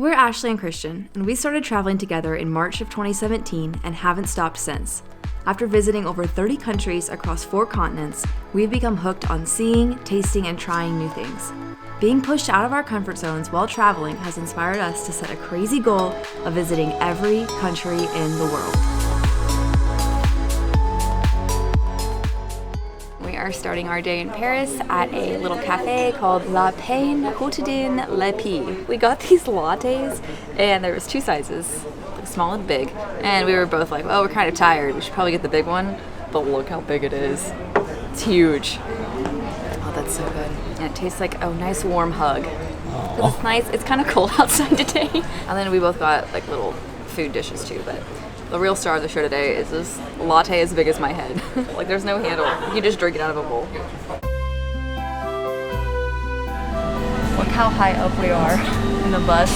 We're Ashley and Christian, and we started traveling together in March of 2017 and haven't stopped since. After visiting over 30 countries across 4 continents, we've become hooked on seeing, tasting, and trying new things. Being pushed out of our comfort zones while traveling has inspired us to set a crazy goal of visiting every country in the world. We are starting our day in Paris at a little cafe called La Pain Quotidien Le Pie. We got these lattes and there was 2 sizes, small and big, and we were both like, oh, we're kind of tired, we should probably get the big one, but look how big it is. It's huge. Oh, that's so good. And it tastes like a nice warm hug. It's nice, it's kind of cold outside today. And then we both got like little food dishes too, but the real star of the show today is this latte as big as my head. Like there's no handle, you just drink it out of a bowl. Look how high up we are in the bus.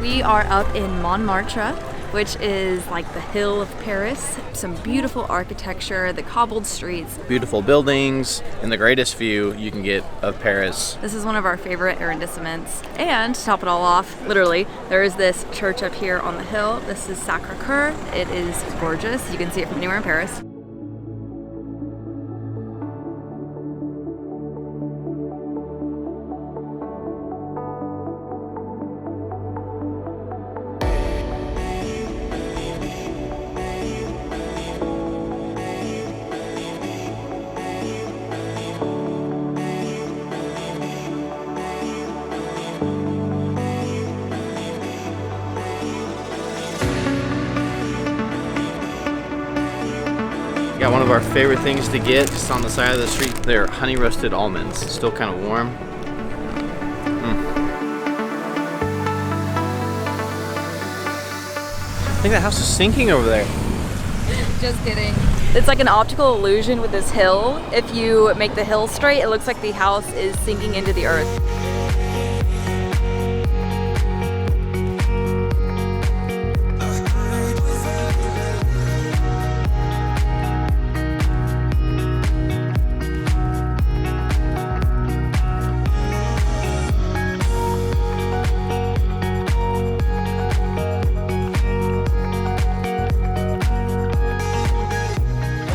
We are up in Montmartre, which is like the hill of Paris. Some beautiful architecture, the cobbled streets. Beautiful buildings, and the greatest view you can get of Paris. This is one of our favorite arrondissements. And to top it all off, literally, there is this church up here on the hill. This is Sacre Coeur. It is gorgeous. You can see it from anywhere in Paris. Got one of our favorite things to get just on the side of the street. They're honey roasted almonds. Still kind of warm. I think that house is sinking over there. Just kidding. It's like an optical illusion with this hill. If you make the hill straight, it looks like the house is sinking into the earth.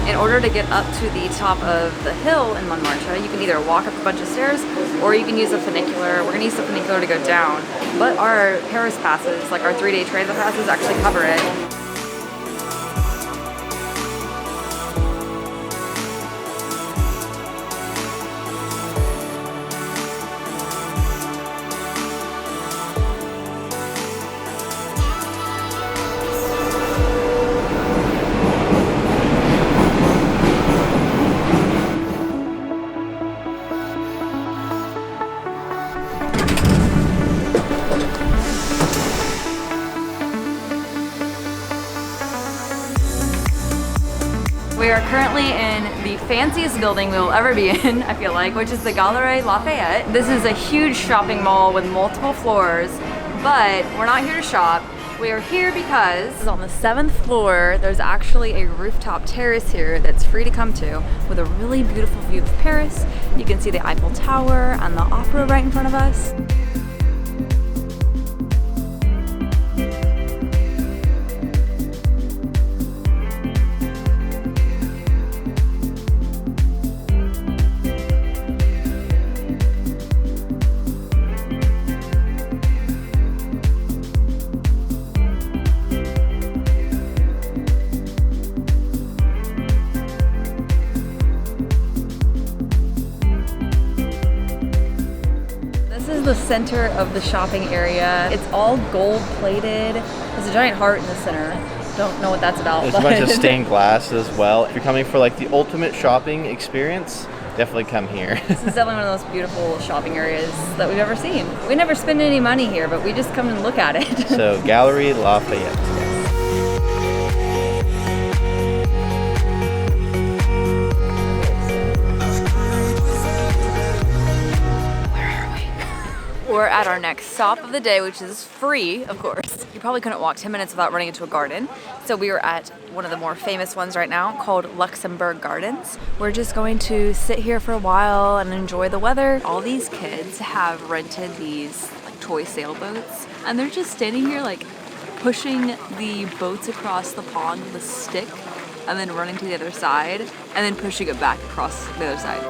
In order to get up to the top of the hill in Montmartre, you can either walk up a bunch of stairs or you can use a funicular. We're gonna use the funicular to go down, but our Paris passes, like our 3-day transit passes, actually cover it. We are currently in the fanciest building we will ever be in, I feel like, which is the Galeries Lafayette. This is a huge shopping mall with multiple floors, but we're not here to shop. We are here because on the 7th floor, there's actually a rooftop terrace here that's free to come to with a really beautiful view of Paris. You can see the Eiffel Tower and the opera right in front of us. The center of the shopping area. It's all gold plated. There's a giant heart in the center. Don't know what that's about. There's a bunch of stained glass as well. If you're coming for like the ultimate shopping experience, definitely come here. This is definitely one of the most beautiful shopping areas that we've ever seen. We never spend any money here, but we just come and look at it. So Galeries Lafayette. we're at our next stop of the day, which is free, of course. You probably couldn't walk 10 minutes without running into a garden. So we are at one of the more famous ones right now called Luxembourg Gardens. We're just going to sit here for a while and enjoy the weather. All these kids have rented these like toy sailboats, and they're just standing here like pushing the boats across the pond with a stick and then running to the other side and then pushing it back across the other side.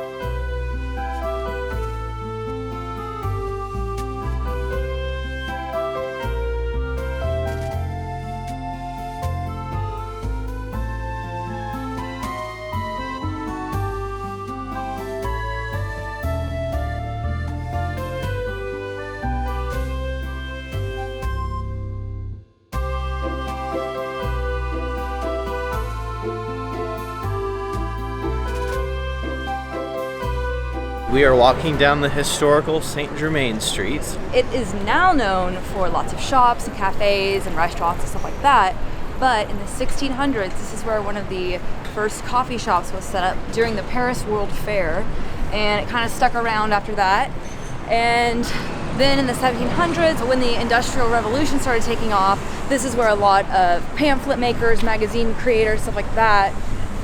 We are walking down the historical Saint Germain Street. It is now known for lots of shops and cafes and restaurants and stuff like that, but in the 1600s, this is where one of the first coffee shops was set up during the Paris World Fair, and it kind of stuck around after that. And then in the 1700s, when the Industrial Revolution started taking off, this is where a lot of pamphlet makers, magazine creators, stuff like that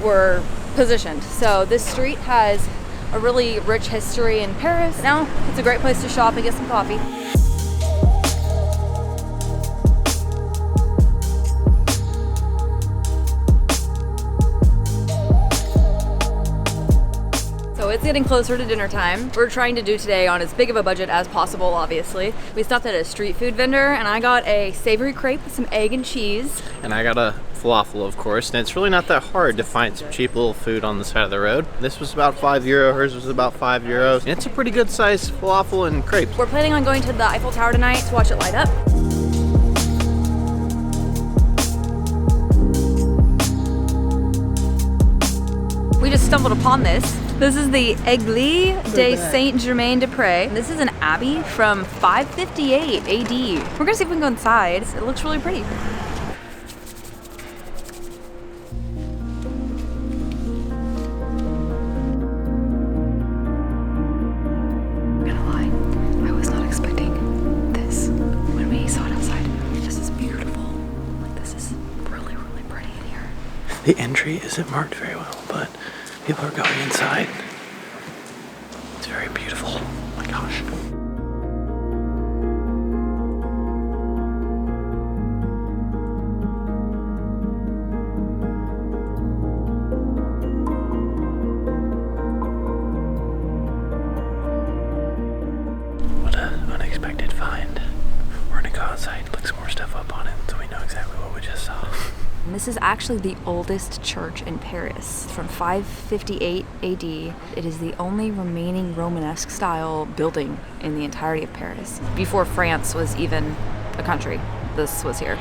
were positioned. So this street has a really rich history in Paris. Now it's a great place to shop and get some coffee. So it's getting closer to dinner time. We're trying to do today on as big of a budget as possible, obviously. We stopped at a street food vendor and I got a savory crepe with some egg and cheese. And I got a falafel, of course, and it's really not that hard to find some cheap little food on the side of the road. This was about €5, hers was about €5, and it's a pretty good sized falafel and crepe. We're planning on going to the Eiffel Tower tonight to watch it light up. We just stumbled upon this. This is the Église de Saint-Germain-des-Prés. This is an abbey from 558 AD. We're gonna see if we can go inside. It looks really pretty. The entry isn't marked very well, but people are going inside. It's very beautiful. Oh my gosh. What an unexpected find. We're gonna go outside, look some more stuff up on it so we know exactly what we just saw. And this is actually the oldest church in Paris. It's from 558 AD. It is the only remaining Romanesque style building in the entirety of Paris. Before France was even a country, this was here.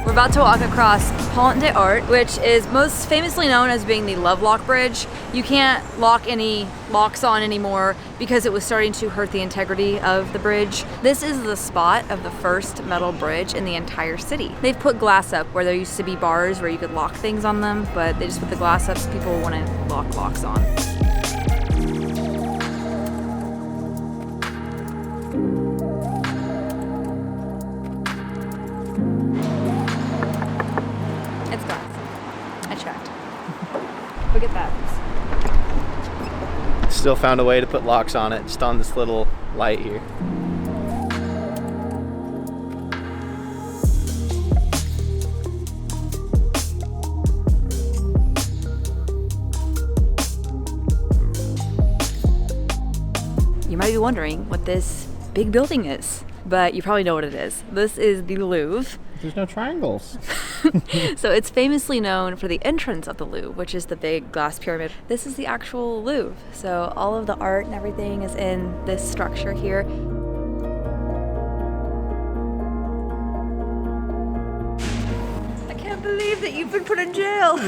We're about to walk across Pont des Arts, which is most famously known as being the Love Lock Bridge. You can't lock any locks on anymore because it was starting to hurt the integrity of the bridge. This is the spot of the first metal bridge in the entire city. They've put glass up where there used to be bars where you could lock things on them, but they just put the glass up so people want to lock locks on. It's glass. I checked. Look at that. Still found a way to put locks on it, just on this little light here. You might be wondering what this big building is, but you probably know what it is. This is the Louvre. There's no triangles. So it's famously known for the entrance of the Louvre, which is the big glass pyramid. This is the actual Louvre. So all of the art and everything is in this structure here. I can't believe that you've been put in jail.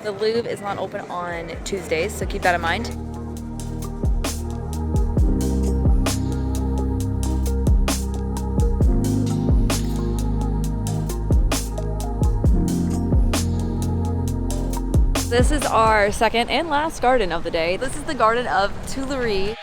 The Louvre is not open on Tuesdays, so keep that in mind. This is our second and last garden of the day. This is the Garden of Tuileries.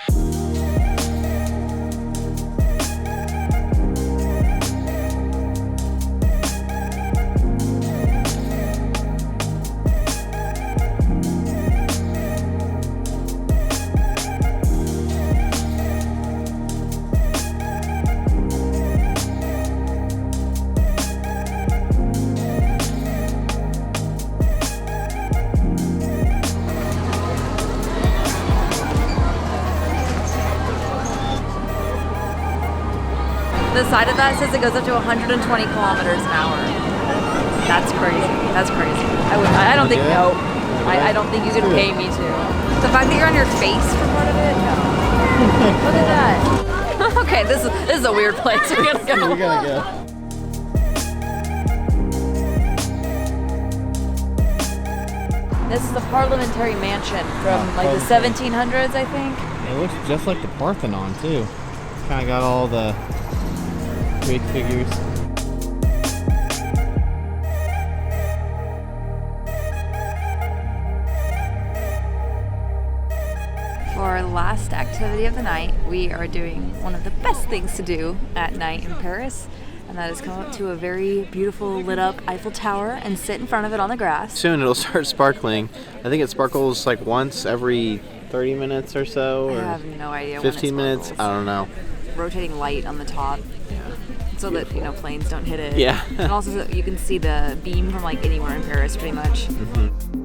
The side of that says it goes up to 120 kilometers an hour. That's crazy. That's crazy. I don't think, no. I don't think you could pay me to. The fact that you're on your face for part of it, no. Look at that. Okay, this is a weird place. We gotta go. We gotta go. This is the parliamentary mansion from like the 1700s, I think. It looks just like the Parthenon too. Kind of got all the Greek figures. For our last activity of the night, we are doing one of the best things to do at night in Paris, and that is come up to a very beautiful lit up Eiffel Tower and sit in front of it on the grass. Soon it'll start sparkling. I think it sparkles like once every 30 minutes or so, or I have no idea. 15 minutes. I don't know. Rotating light on the top, so that planes don't hit it. Yeah. And also so you can see the beam from like anywhere in Paris, pretty much. Mm-hmm.